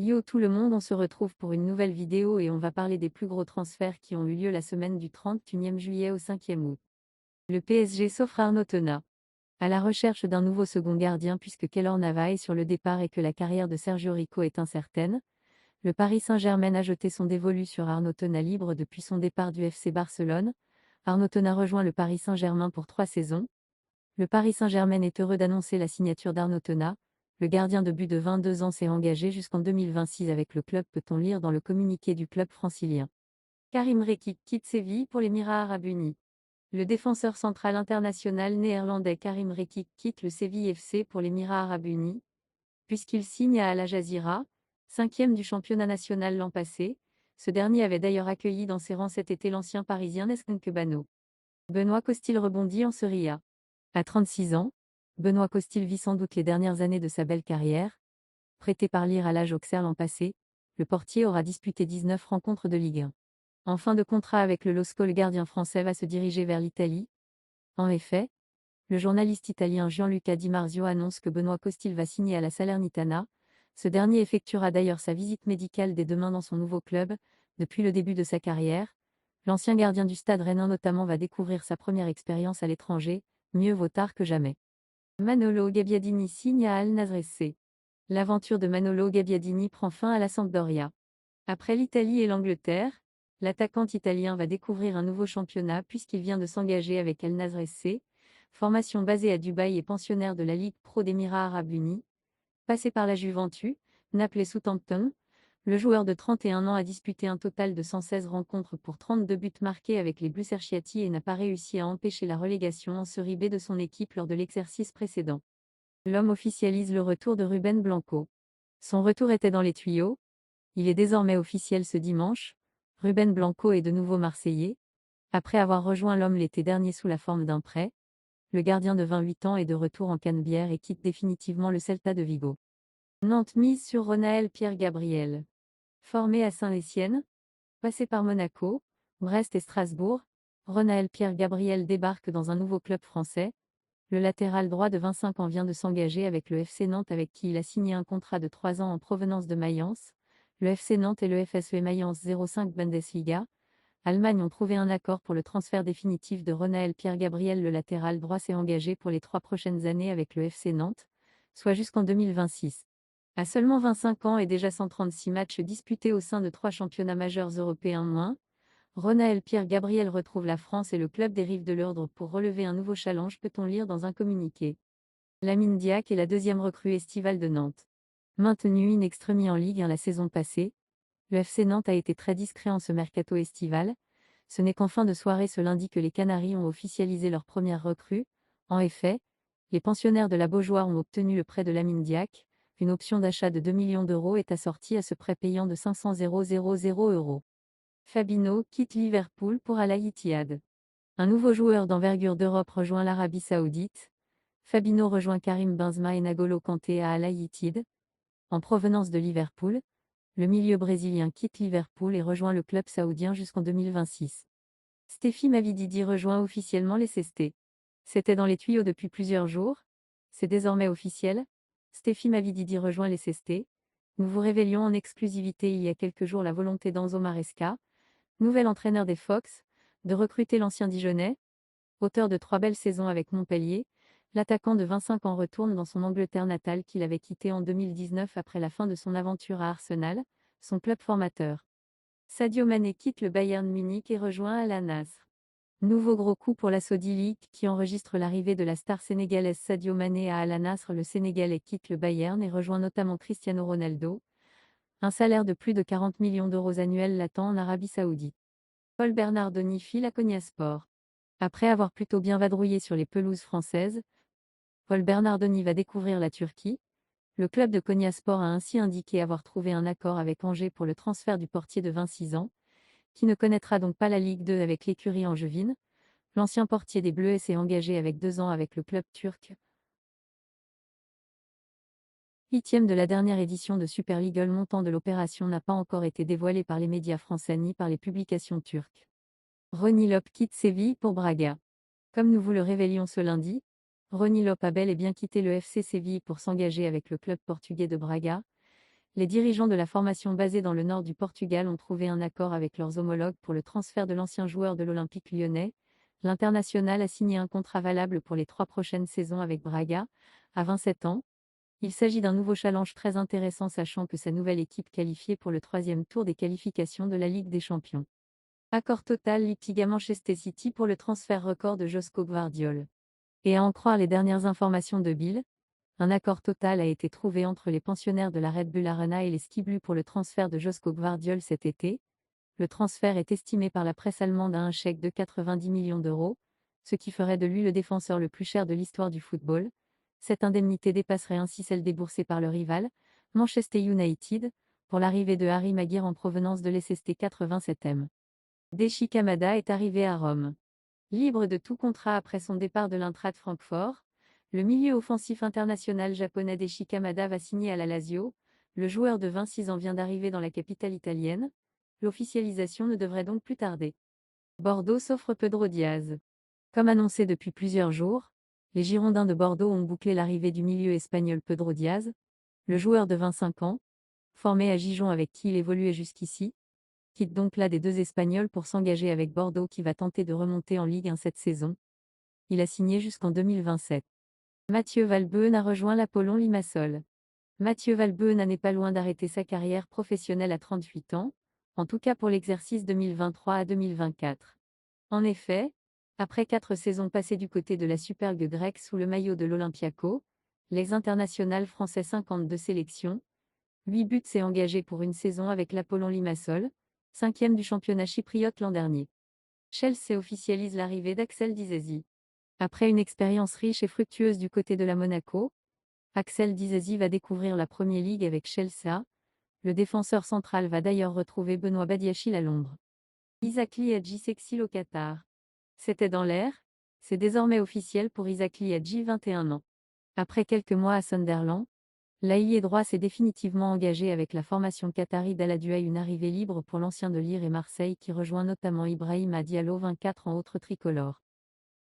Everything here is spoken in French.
Yo tout le monde, on se retrouve pour une nouvelle vidéo et on va parler des plus gros transferts qui ont eu lieu la semaine du 31 juillet au 5e août. Le PSG s'offre Arnaud Tona. À la recherche d'un nouveau second gardien puisque Keylor Navas est sur le départ et que la carrière de Sergio Rico est incertaine, le Paris Saint-Germain a jeté son dévolu sur Arnaud Tona libre depuis son départ du FC Barcelone. Arnaud Tona rejoint le Paris Saint-Germain pour 3 saisons. Le Paris Saint-Germain est heureux d'annoncer la signature d'Arnaud Tona. Le gardien de but de 22 ans s'est engagé jusqu'en 2026 avec le club, peut-on lire dans le communiqué du club francilien. Karim Rekik quitte Séville pour les Émirats arabes unis. Le défenseur central international néerlandais Karim Rekik quitte le Séville FC pour les Émirats arabes unis, puisqu'il signe à Al Jazeera, 5e du championnat national l'an passé. Ce dernier avait d'ailleurs accueilli dans ses rangs cet été l'ancien parisien Nesken Kebano. Benoît Costil rebondit en Serie A. À 36 ans, Benoît Costil vit sans doute les dernières années de sa belle carrière. Prêté par Lille à l'Ajax Auxerre l'an passé, le portier aura disputé 19 rencontres de Ligue 1. En fin de contrat avec le LOSCO, le gardien français va se diriger vers l'Italie. En effet, le journaliste italien Gianluca Di Marzio annonce que Benoît Costil va signer à la Salernitana. Ce dernier effectuera d'ailleurs sa visite médicale dès demain dans son nouveau club. Depuis le début de sa carrière, l'ancien gardien du Stade Rennais notamment va découvrir sa première expérience à l'étranger. Mieux vaut tard que jamais. Manolo Gabbiadini signe à Al Nassr SC. L'aventure de Manolo Gabbiadini prend fin à la Sampdoria. Après l'Italie et l'Angleterre, l'attaquant italien va découvrir un nouveau championnat puisqu'il vient de s'engager avec Al Nassr SC, formation basée à Dubaï et pensionnaire de la Ligue Pro d'Émirats arabes unis. Passé par la Juventus, Naples et Southampton, le joueur de 31 ans a disputé un total de 116 rencontres pour 32 buts marqués avec les Blues Cerchiati et n'a pas réussi à empêcher la relégation en Serie B de son équipe lors de l'exercice précédent. L'homme officialise le retour de Ruben Blanco. Son retour était dans les tuyaux. Il est désormais officiel ce dimanche. Ruben Blanco est de nouveau marseillais. Après avoir rejoint l'homme l'été dernier sous la forme d'un prêt, le gardien de 28 ans est de retour en Canebière et quitte définitivement le Celta de Vigo. Nantes mise sur Ronaël Pierre Gabriel. Formé à Saint-Étienne, passé par Monaco, Brest et Strasbourg, Ronaël Pierre Gabriel débarque dans un nouveau club français. Le latéral droit de 25 ans vient de s'engager avec le FC Nantes avec qui il a signé un contrat de 3 ans en provenance de Mayence. Le FC Nantes et le FSV Mayence 05 Bundesliga, Allemagne ont trouvé un accord pour le transfert définitif de Ronaël Pierre Gabriel. Le latéral droit s'est engagé pour les 3 prochaines années avec le FC Nantes, soit jusqu'en 2026. À seulement 25 ans et déjà 136 matchs disputés au sein de 3 championnats majeurs européens Ronaël Pierre Gabriel retrouve la France et le club des Rives de l'Eurdre pour relever un nouveau challenge, peut-on lire dans un communiqué. Lamine Diack est la deuxième recrue estivale de Nantes. Maintenu in extremis en Ligue 1 la saison passée, le FC Nantes a été très discret en ce mercato estival. Ce n'est qu'en fin de soirée ce lundi que les Canaries ont officialisé leur première recrue. En effet, les pensionnaires de la Beaujoire ont obtenu le prêt de Lamine Diack. Une option d'achat de 2 millions d'euros est assortie à ce prêt payant de 500 000 €. Fabinho quitte Liverpool pour Al Ittihad. Un nouveau joueur d'envergure d'Europe rejoint l'Arabie Saoudite. Fabinho rejoint Karim Benzema et N'Golo Kanté à Al Ittihad. En provenance de Liverpool, le milieu brésilien quitte Liverpool et rejoint le club saoudien jusqu'en 2026. Stéphie Mavididi rejoint officiellement les CST. C'était dans les tuyaux depuis plusieurs jours. C'est désormais officiel. Stéphie Mavididi rejoint les CST. Nous vous révélions en exclusivité il y a quelques jours la volonté d'Enzo Maresca, nouvel entraîneur des Fox, de recruter l'ancien Dijonnais. Auteur de 3 belles saisons avec Montpellier, l'attaquant de 25 ans retourne dans son Angleterre natale qu'il avait quitté en 2019 après la fin de son aventure à Arsenal, son club formateur. Sadio Mané quitte le Bayern Munich et rejoint Al Nassr. Nouveau gros coup pour la Saudi League qui enregistre l'arrivée de la star sénégalaise Sadio Mané à Al Nassr. Le Sénégalais quitte le Bayern et rejoint notamment Cristiano Ronaldo. Un salaire de plus de 40 millions d'euros annuels l'attend en Arabie Saoudite. Paul Bernardoni file à Konyaspor. Après avoir plutôt bien vadrouillé sur les pelouses françaises, Paul Bernardoni va découvrir la Turquie. Le club de Konyaspor a ainsi indiqué avoir trouvé un accord avec Angers pour le transfert du portier de 26 ans, qui ne connaîtra donc pas la Ligue 2 avec l'écurie angevine. L'ancien portier des Bleus s'est engagé avec 2 ans avec le club turc. 8e de la dernière édition de Super League. Le montant de l'opération n'a pas encore été dévoilé par les médias français ni par les publications turques. Ronny Lop quitte Séville pour Braga. Comme nous vous le révélions ce lundi, Ronny Lop a bel et bien quitté le FC Séville pour s'engager avec le club portugais de Braga. les dirigeants de la formation basée dans le nord du Portugal ont trouvé un accord avec leurs homologues pour le transfert de l'ancien joueur de l'Olympique lyonnais. L'international a signé un contrat valable pour les 3 prochaines saisons avec Braga, à 27 ans. Il s'agit d'un nouveau challenge très intéressant sachant que sa nouvelle équipe qualifiée pour le 3e tour des qualifications de la Ligue des Champions. Accord total Leipzig à Manchester City pour le transfert record de Joško Gvardiol. Et à en croire les dernières informations de Bill, un accord total a été trouvé entre les pensionnaires de la Red Bull Arena et les Ski Blues pour le transfert de Joško Gvardiol cet été. Le transfert est estimé par la presse allemande à un chèque de 90 millions d'euros, ce qui ferait de lui le défenseur le plus cher de l'histoire du football. Cette indemnité dépasserait ainsi celle déboursée par le rival, Manchester United, pour l'arrivée de Harry Maguire en provenance de l'SST 87e. Daichi Kamada est arrivé à Rome. Libre de tout contrat après son départ de l'Eintracht Francfort, le milieu offensif international japonais Daichi Kamada va signer à la Lazio. Le joueur de 26 ans vient d'arriver dans la capitale italienne. L'officialisation ne devrait donc plus tarder. Bordeaux s'offre Pedro Diaz. Comme annoncé depuis plusieurs jours, les Girondins de Bordeaux ont bouclé l'arrivée du milieu espagnol Pedro Diaz. Le joueur de 25 ans, formé à Gijón avec qui il évoluait jusqu'ici, quitte donc là des deux Espagnols pour s'engager avec Bordeaux qui va tenter de remonter en Ligue 1 cette saison. Il a signé jusqu'en 2027. Mathieu Valbuena a rejoint l'Apollon Limassol. Mathieu Valbuena n'est pas loin d'arrêter sa carrière professionnelle à 38 ans, en tout cas pour l'exercice 2023 à 2024. En effet, après 4 saisons passées du côté de la Supergue grecque sous le maillot de l'Olympiakos, l'ex-international français 52 sélections, 8 buts s'est engagé pour une saison avec l'Apollon Limassol, 5e du championnat chypriote l'an dernier. Chelsea officialise l'arrivée d'Axel Disasi. Après une expérience riche et fructueuse du côté de la Monaco, Axel Disasi va découvrir la Premier League avec Chelsea. Le défenseur central va d'ailleurs retrouver Benoît Badiachil à Londres. Isakli Hadji s'exile au Qatar. C'était dans l'air, c'est désormais officiel pour Isakli Hadji, 21 ans. Après quelques mois à Sunderland, l'ailier droit s'est définitivement engagé avec la formation qatari d'Al-Aduay, une arrivée libre pour l'ancien de Lille et Marseille qui rejoint notamment Ibrahima Diallo, 24 ans, autre tricolore.